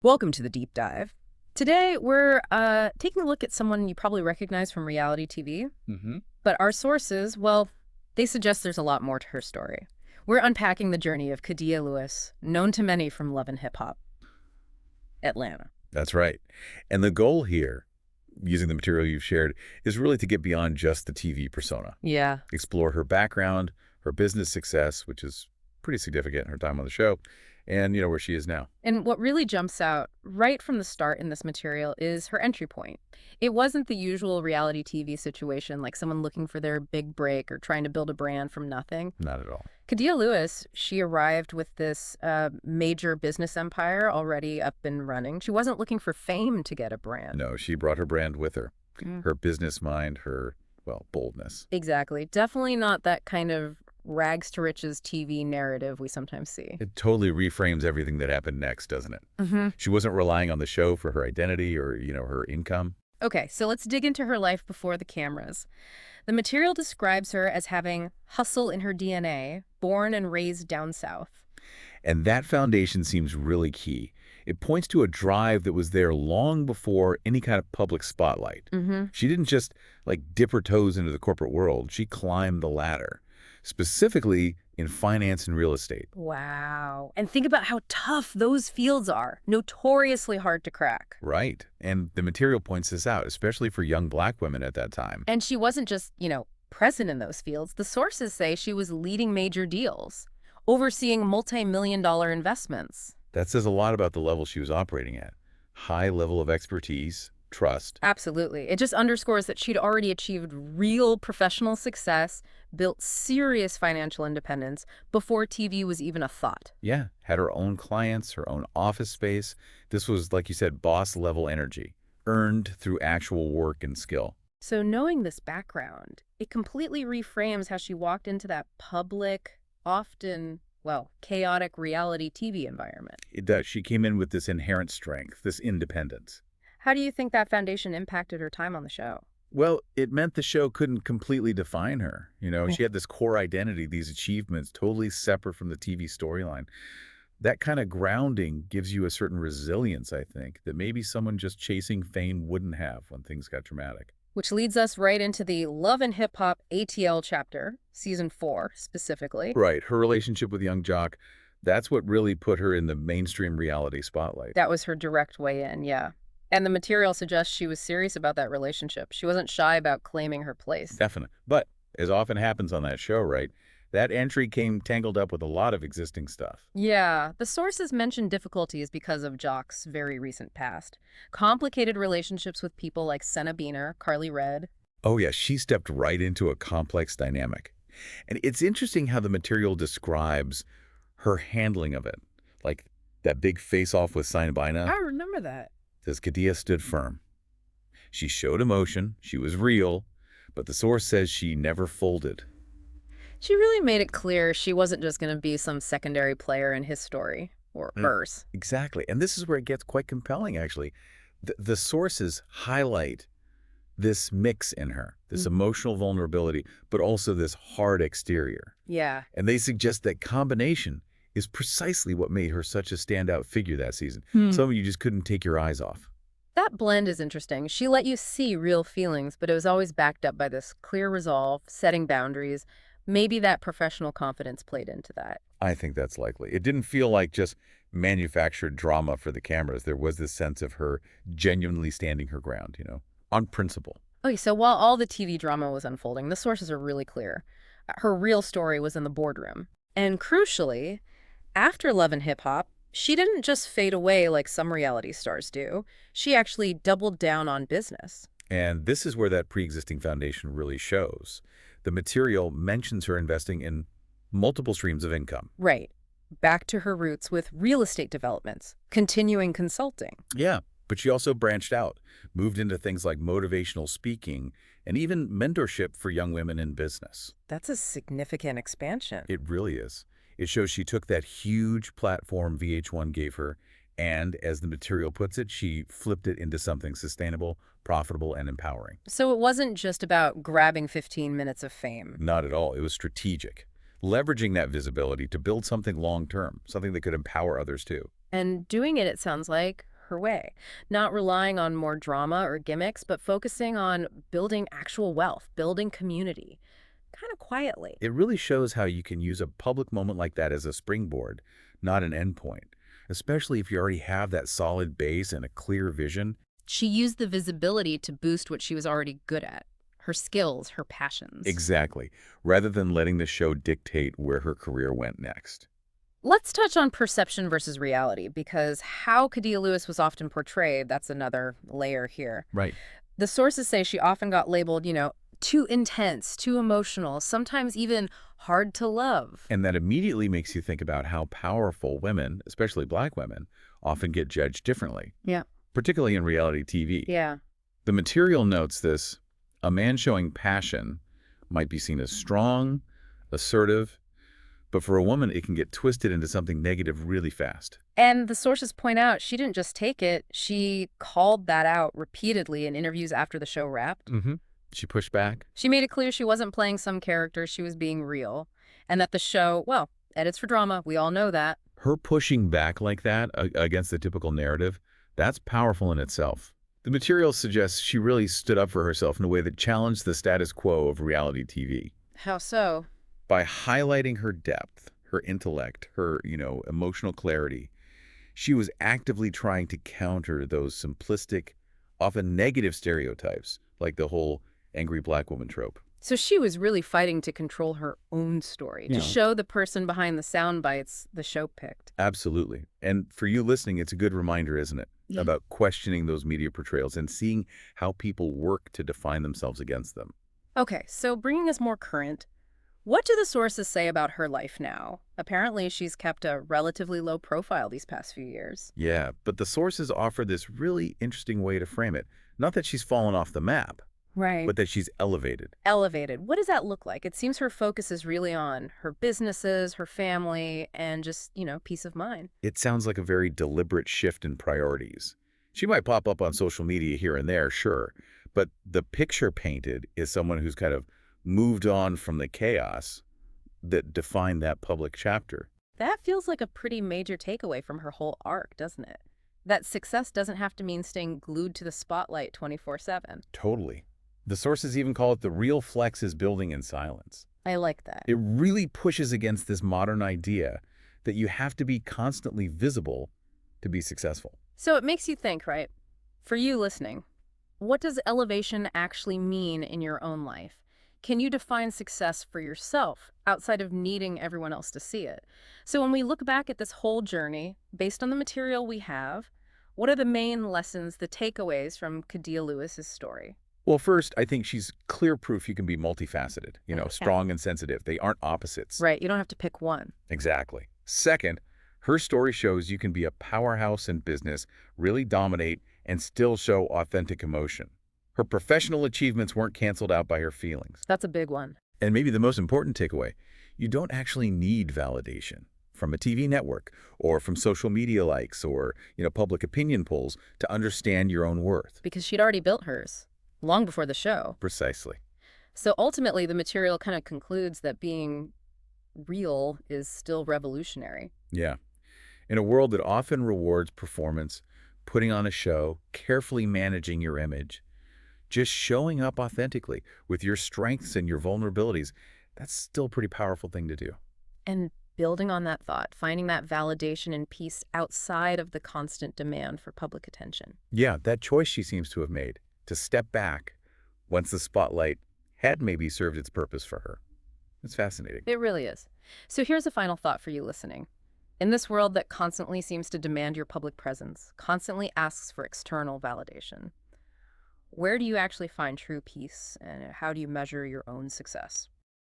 Welcome to the deep dive. Today, we're taking a look at someone you probably recognize from reality TV, hmm but our sources, well, they suggest there's a lot more to her story. We're unpacking the journey of Khadiyah Lewis, known to many from Love and Hip Hop, Atlanta. That's right. And the goal here, using the material you've shared, is really to get beyond just the TV persona. Yeah. Explore her background, her business success, which is pretty significant, her time on the show, and, where she is now. And what really jumps out right from the start in this material is her entry point. It wasn't the usual reality TV situation like someone looking for their big break or trying to build a brand from nothing. Not at all. Khadiyah Lewis, she arrived with this major business empire already up and running. She wasn't looking for fame to get a brand. No, she brought her brand with her. Mm. Her business mind, her, boldness. Exactly. Definitely not that kind of rags to riches TV narrative we sometimes see. It totally reframes everything that happened next, doesn't it? Mm-hmm. She wasn't relying on the show for her identity or, her income. Okay, so let's dig into her life before the cameras. The material describes her as having hustle in her DNA, born and raised down south. And that foundation seems really key. It points to a drive that was there long before any kind of public spotlight. Mm-hmm. She didn't just, dip her toes into the corporate world. She climbed the ladder, specifically in finance and real estate. Wow. And think about how tough those fields are. Notoriously hard to crack. Right. And the material points this out, especially for young Black women at that time. And she wasn't just, present in those fields. The sources say she was leading major deals, overseeing multi-million-dollar investments. That says a lot about the level she was operating at. High level of expertise, trust. Absolutely. It just underscores that she'd already achieved real professional success, built serious financial independence before TV was even a thought. Yeah, had her own clients, her own office space. This was, like you said, boss-level energy, earned through actual work and skill. So knowing this background, it completely reframes how she walked into that public, often, chaotic reality TV environment. It does. She came in with this inherent strength, this independence. How do you think that foundation impacted her time on the show? Well, it meant the show couldn't completely define her. She had this core identity, these achievements, totally separate from the TV storyline. That kind of grounding gives you a certain resilience, I think, that maybe someone just chasing fame wouldn't have when things got dramatic. Which leads us right into the Love and Hip Hop ATL chapter, season 4 specifically. Right. Her relationship with young Jock, that's what really put her in the mainstream reality spotlight. That was her direct way in, yeah. And the material suggests she was serious about that relationship. She wasn't shy about claiming her place. Definite. But as often happens on that show, right, that entry came tangled up with a lot of existing stuff. Yeah, the sources mention difficulties because of Jock's very recent past. Complicated relationships with people like Senna Beaner, Carly Red. Oh, yeah, she stepped right into a complex dynamic. And it's interesting how the material describes her handling of it. Like that big face-off with Sign Bina. I remember that. Says Khadiyah stood firm. She showed emotion, she was real, but the source says she never folded. She really made it clear she wasn't just going to be some secondary player in his story, or hers. Exactly. And this is where it gets quite compelling, actually. The sources highlight this mix in her, this emotional vulnerability, but also this hard exterior. Yeah. And they suggest that combination is precisely what made her such a standout figure that season. Some of you just couldn't take your eyes off. That blend is interesting. She let you see real feelings, but it was always backed up by this clear resolve, setting boundaries. Maybe that professional confidence played into that. I think that's likely. It didn't feel like just manufactured drama for the cameras. There was this sense of her genuinely standing her ground, on principle. Okay, so while all the TV drama was unfolding, the sources are really clear. Her real story was in the boardroom. And crucially, after Love and Hip Hop, she didn't just fade away like some reality stars do. She actually doubled down on business. And this is where that pre-existing foundation really shows. The material mentions her investing in multiple streams of income. Right. Back to her roots with real estate developments, continuing consulting. Yeah, but she also branched out, moved into things like motivational speaking and even mentorship for young women in business. That's a significant expansion. It really is. It shows she took that huge platform VH1 gave her, and as the material puts it, she flipped it into something sustainable, profitable, and empowering. So it wasn't just about grabbing 15 minutes of fame. Not at all. It was strategic. Leveraging that visibility to build something long-term, something that could empower others too. And doing it, it sounds like, her way, not relying on more drama or gimmicks, but focusing on building actual wealth, building community, kind of quietly. It really shows how you can use a public moment like that as a springboard, not an endpoint, especially if you already have that solid base and a clear vision. She used the visibility to boost what she was already good at, her skills, her passions. Exactly, rather than letting the show dictate where her career went next. Let's touch on perception versus reality, because how Khadiyah Lewis was often portrayed, that's another layer here. Right. The sources say she often got labeled, too intense, too emotional, sometimes even hard to love. And that immediately makes you think about how powerful women, especially Black women, often get judged differently, Yeah. particularly in reality TV. Yeah. The material notes this: a man showing passion might be seen as strong, assertive, but for a woman, it can get twisted into something negative really fast. And the sources point out she didn't just take it, she called that out repeatedly in interviews after the show wrapped. Mm-hmm. She pushed back. She made it clear she wasn't playing some character, she was being real. And that the show, well, edits for drama, we all know that. Her pushing back like that against the typical narrative, that's powerful in itself. The material suggests she really stood up for herself in a way that challenged the status quo of reality TV. How so? By highlighting her depth, her intellect, her, emotional clarity, she was actively trying to counter those simplistic, often negative stereotypes, like the whole angry Black woman trope. So she was really fighting to control her own story, to Yeah. show the person behind the sound bites the show picked. Absolutely. And for you listening, it's a good reminder, isn't it? Yeah. About questioning those media portrayals and seeing how people work to define themselves against them. Okay, so bringing us more current, what do the sources say about her life now? Apparently, she's kept a relatively low profile these past few years. Yeah, but the sources offer this really interesting way to frame it. Not that she's fallen off the map, Right. but that she's elevated. Elevated. What does that look like? It seems her focus is really on her businesses, her family, and just, peace of mind. It sounds like a very deliberate shift in priorities. She might pop up on social media here and there, sure, but the picture painted is someone who's kind of moved on from the chaos that defined that public chapter. That feels like a pretty major takeaway from her whole arc, doesn't it? That success doesn't have to mean staying glued to the spotlight 24/7. Totally. The sources even call it the real flex is building in silence. I like that. It really pushes against this modern idea that you have to be constantly visible to be successful. So it makes you think, right? For you listening, what does elevation actually mean in your own life? Can you define success for yourself outside of needing everyone else to see it? So when we look back at this whole journey, based on the material we have, what are the main lessons, the takeaways from Khadiyah Lewis's story? Well, first, I think she's clear proof you can be multifaceted, Yeah. strong and sensitive. They aren't opposites. Right, you don't have to pick one. Exactly. Second, her story shows you can be a powerhouse in business, really dominate, and still show authentic emotion. Her professional achievements weren't canceled out by her feelings. That's a big one. And maybe the most important takeaway, you don't actually need validation from a TV network or from social media likes or, public opinion polls to understand your own worth. Because she'd already built hers long before the show. Precisely. So ultimately, the material kind of concludes that being real is still revolutionary. Yeah. In a world that often rewards performance, putting on a show, carefully managing your image, just showing up authentically with your strengths and your vulnerabilities, that's still a pretty powerful thing to do. And building on that thought, finding that validation and peace outside of the constant demand for public attention. Yeah, that choice she seems to have made, to step back once the spotlight had maybe served its purpose for her. It's fascinating. It really is. So here's a final thought for you listening. In this world that constantly seems to demand your public presence, constantly asks for external validation, where do you actually find true peace, and how do you measure your own success?